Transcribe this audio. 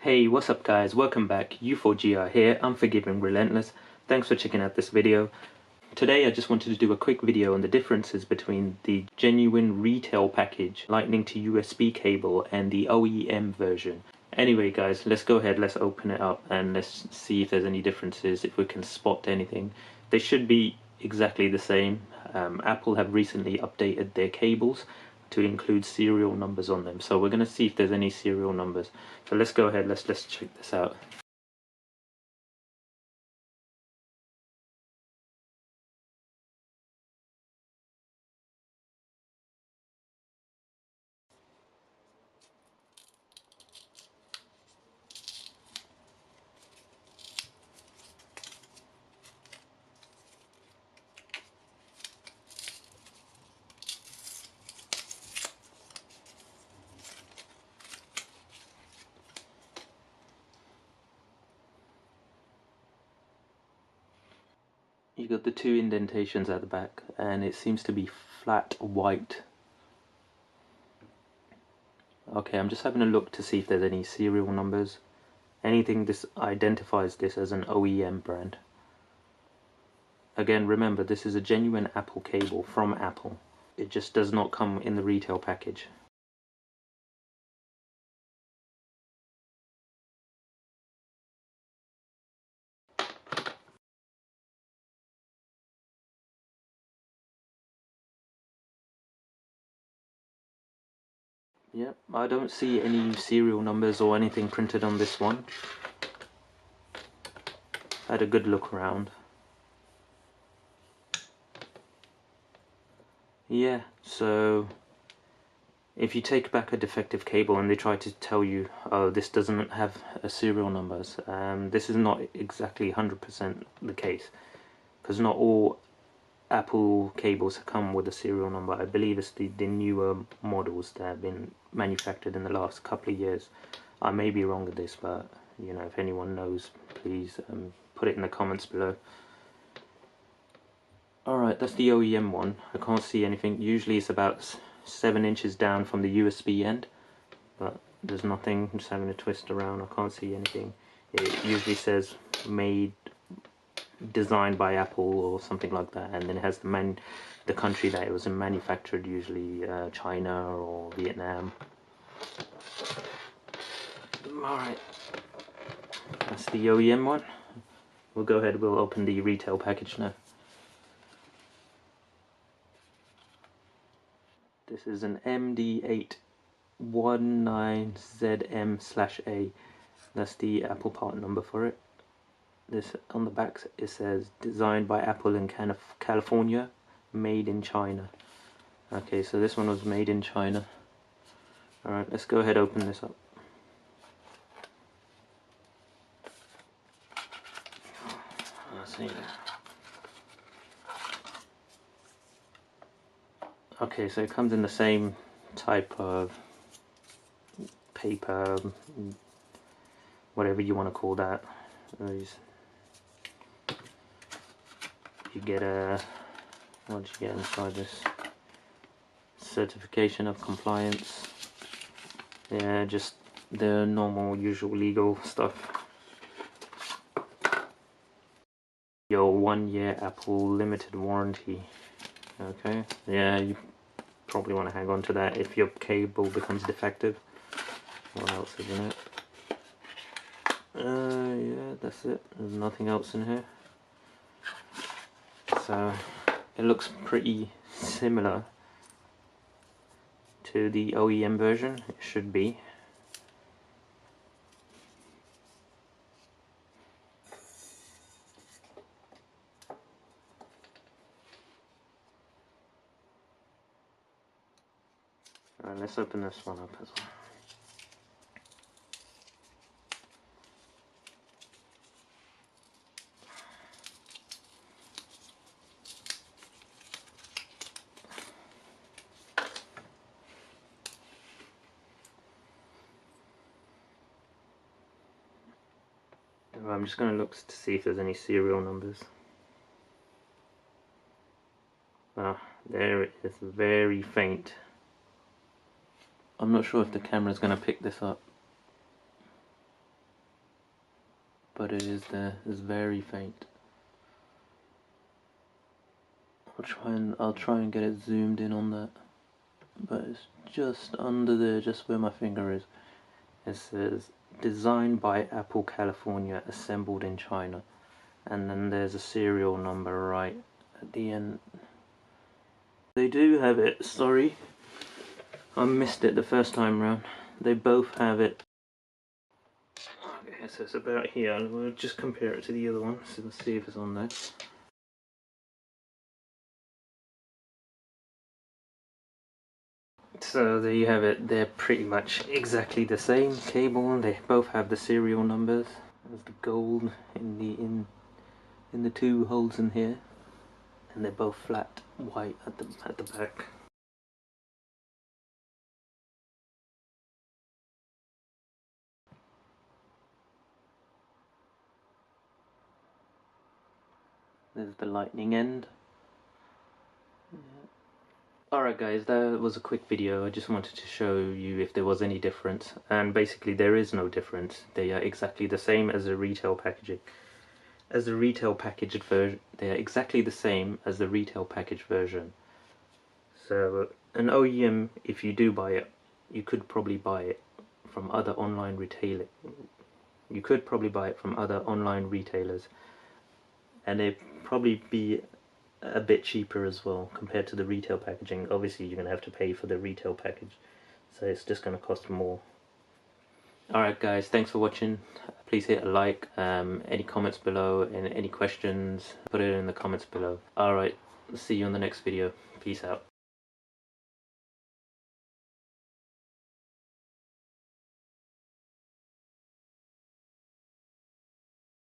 Hey, what's up guys, welcome back, U4GR here, Unforgiving Relentless. Thanks for checking out this video. Today I just wanted to do a quick video on the differences between the genuine retail package Lightning to USB cable and the OEM version. Anyway guys, let's go ahead, let's open it up and let's see if there's any differences, if we can spot anything. They should be exactly the same. Apple have recently updated their cables to include serial numbers on them, so we're going to see if there's any serial numbers. So let's go ahead, let's check this out. You got the two indentations at the back and it seems to be flat white. Okay, I'm just having a look to see if there's any serial numbers. Anything this identifies this as an OEM brand. Again, remember this is a genuine Apple cable from Apple. It just does not come in the retail package. Yep, I don't see any serial numbers or anything printed on this one. I had a good look around. Yeah, so if you take back a defective cable and they try to tell you, oh, this doesn't have a serial numbers, this is not exactly 100% the case, because not all Apple cables come with a serial number. I believe it's the newer models that have been manufactured in the last couple of years. I may be wrong with this, but you know, if anyone knows, please put it in the comments below. Alright, that's the OEM one. I can't see anything. Usually it's about 7 inches down from the USB end, but there's nothing. I'm just having a twist around. I can't see anything. It usually says designed by Apple or something like that, and then it has the country that it was manufactured, usually China or Vietnam. Alright, that's the OEM one. We'll go ahead, we'll open the retail package now. This is an MD819ZM/A. That's the Apple part number for it. This on the back it says designed by Apple in California, made in China. Okay, so this one was made in China. Alright, let's go ahead, open this up. Let's see. Okay, so it comes in the same type of paper, whatever you want to call that. You get a, what did you get inside this? Certification of compliance. Yeah, just the normal, usual legal stuff. Your 1-year Apple limited warranty. Okay, yeah, you probably want to hang on to that if your cable becomes defective. What else is in it? Yeah, that's it. There's nothing else in here. So it looks pretty similar to the OEM version. It should be. Alright, let's open this one up as well. I'm just going to look to see if there's any serial numbers. Ah, there it is, very faint. I'm not sure if the camera's going to pick this up. but it is there. It's very faint. I'll try and get it zoomed in on that, but it's just under there, just where my finger is. It says designed by Apple California, assembled in China, and then there's a serial number right at the end. They do have it. Sorry, I missed it the first time round. They both have it. Okay, so it's about here. We'll just compare it to the other one, so let's see if it's on there. So there you have it. They're pretty much exactly the same cable. They both have the serial numbers. There's the gold in the two holes in here, and they're both flat white at the back. There's the lightning end. Alright guys, that was a quick video. I just wanted to show you if there was any difference, and basically there is no difference. They are exactly the same as the retail packaging. As the retail packaged version, they are exactly the same as the retail packaged version. So an OEM, if you do buy it, you could probably buy it from other online retailers. You could probably buy it from other online retailers, and it'd probably be a bit cheaper as well compared to the retail packaging. Obviously you're going to have to pay for the retail package, so it's just going to cost more. Alright guys, thanks for watching. Please hit a like. Any comments below, and any questions, put it in the comments below. Alright, see you on the next video. Peace out.